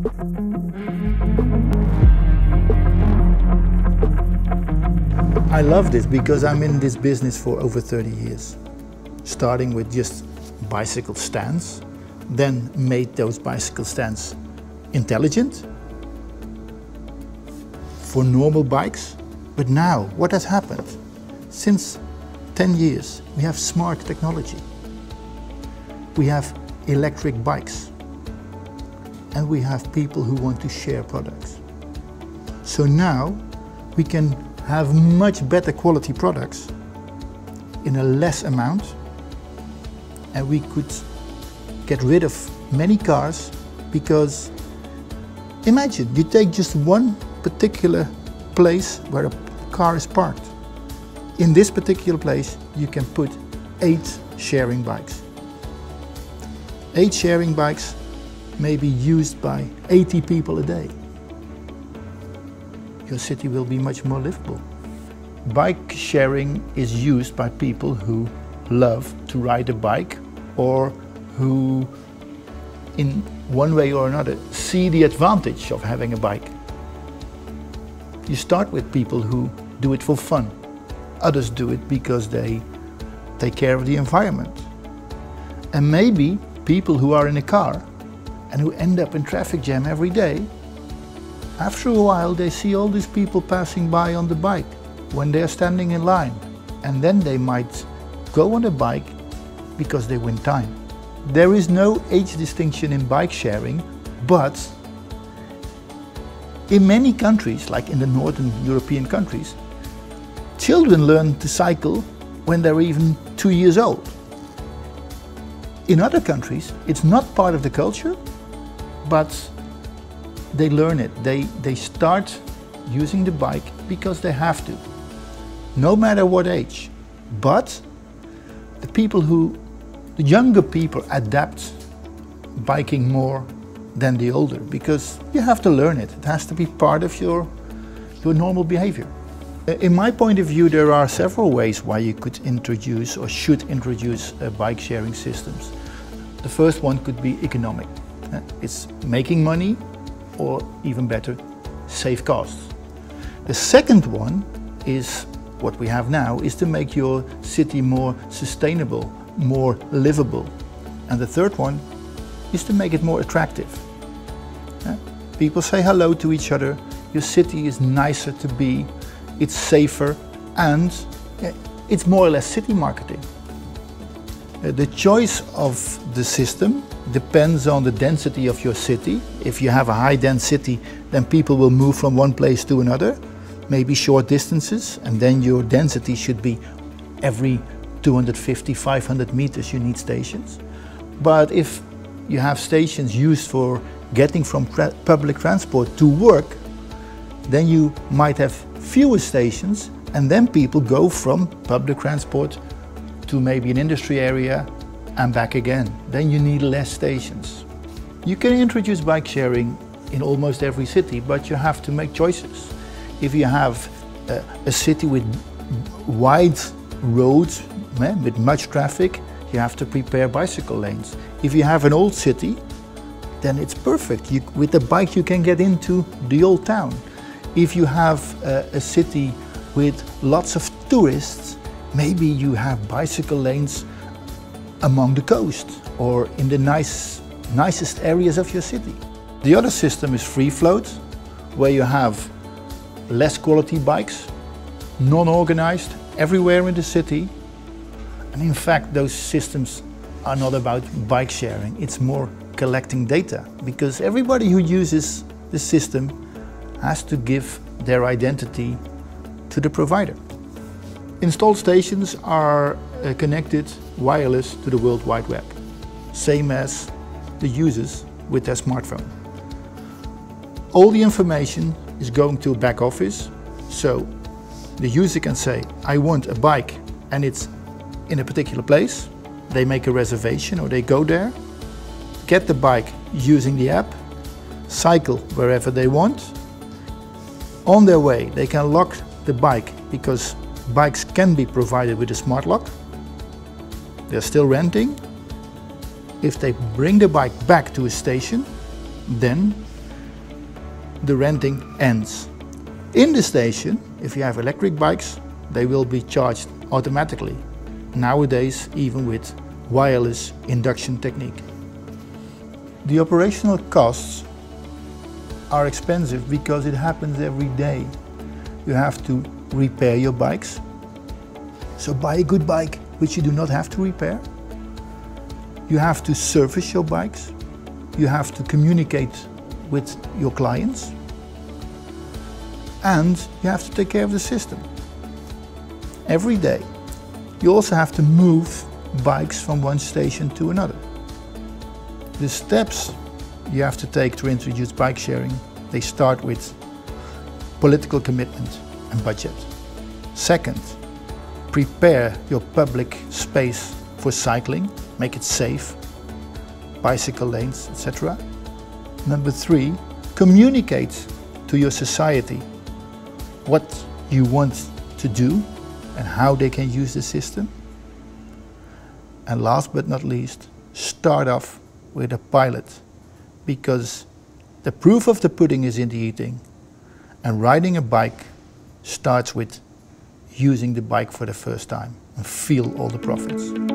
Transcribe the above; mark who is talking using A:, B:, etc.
A: I love this because I'm in this business for over 30 years. Starting with just bicycle stands, then made those bicycle stands intelligent for normal bikes. But now, what has happened? Since 10 years, we have smart technology. We have electric bikes. And we have people who want to share products. So now, we can have much better quality products in a less amount, and we could get rid of many cars, because imagine you take just one particular place where a car is parked. In this particular place you can put 8 sharing bikes. 8 sharing bikes may be used by 80 people a day. Your city will be much more livable. Bike sharing is used by people who love to ride a bike, or who in one way or another see the advantage of having a bike. You start with people who do it for fun. Others do it because they take care of the environment. And maybe people who are in a car and who end up in traffic jam every day, after a while they see all these people passing by on the bike when they are standing in line, and then they might go on a bike because they win time. There is no age distinction in bike sharing, but in many countries, like in the northern European countries, children learn to cycle when they're even 2 years old. In other countries, it's not part of the culture, but they learn it. They start using the bike because they have to, no matter what age. But the younger people adapt biking more than the older, because you have to learn it. It has to be part of your normal behavior. In my point of view, there are several ways why you could introduce or should introduce bike sharing systems. The first one could be economic. It's making money, or even better, save costs. The second one is what we have now, is to make your city more sustainable, more livable. And the third one is to make it more attractive. People say hello to each other, your city is nicer to be, it's safer, and it's more or less city marketing. The choice of the system depends on the density of your city. If you have a high density, then people will move from one place to another, maybe short distances, and then your density should be every 250, 500 meters you need stations. But if you have stations used for getting from public transport to work, then you might have fewer stations, and then people go from public transport to maybe an industry area and back again. Then you need less stations. You can introduce bike sharing in almost every city, but you have to make choices. If you have a city with wide roads with much traffic, you have to prepare bicycle lanes. If you have an old city, then it's perfect. With the bike you can get into the old town. If you have a city with lots of tourists, maybe you have bicycle lanes along the coast or in the nicest areas of your city. The other system is free float, where you have less quality bikes, non-organized, everywhere in the city. And in fact, those systems are not about bike sharing, it's more collecting data, because everybody who uses the system has to give their identity to the provider. Installed stations are connected wireless to the World Wide Web, same as the users with their smartphone. All the information is going to a back office, so the user can say, I want a bike and it's in a particular place. They make a reservation or they go there, get the bike using the app, cycle wherever they want. On their way they can lock the bike, because bikes can be provided with a smart lock. They're still renting. If they bring the bike back to a station, then the renting ends. In the station, if you have electric bikes, they will be charged automatically. Nowadays, even with wireless induction technique. The operational costs are expensive because it happens every day. You have to repair your bikes. So buy a good bike which you do not have to repair. You have to service your bikes. You have to communicate with your clients. And you have to take care of the system. Every day. You also have to move bikes from one station to another. The steps you have to take to introduce bike sharing, they start with political commitment and budget. Second, prepare your public space for cycling, make it safe, bicycle lanes, etc. Number 3, communicate to your society what you want to do and how they can use the system. And last but not least, start off with a pilot, because the proof of the pudding is in the eating, and riding a bike starts with using the bike for the first time and feel all the profits.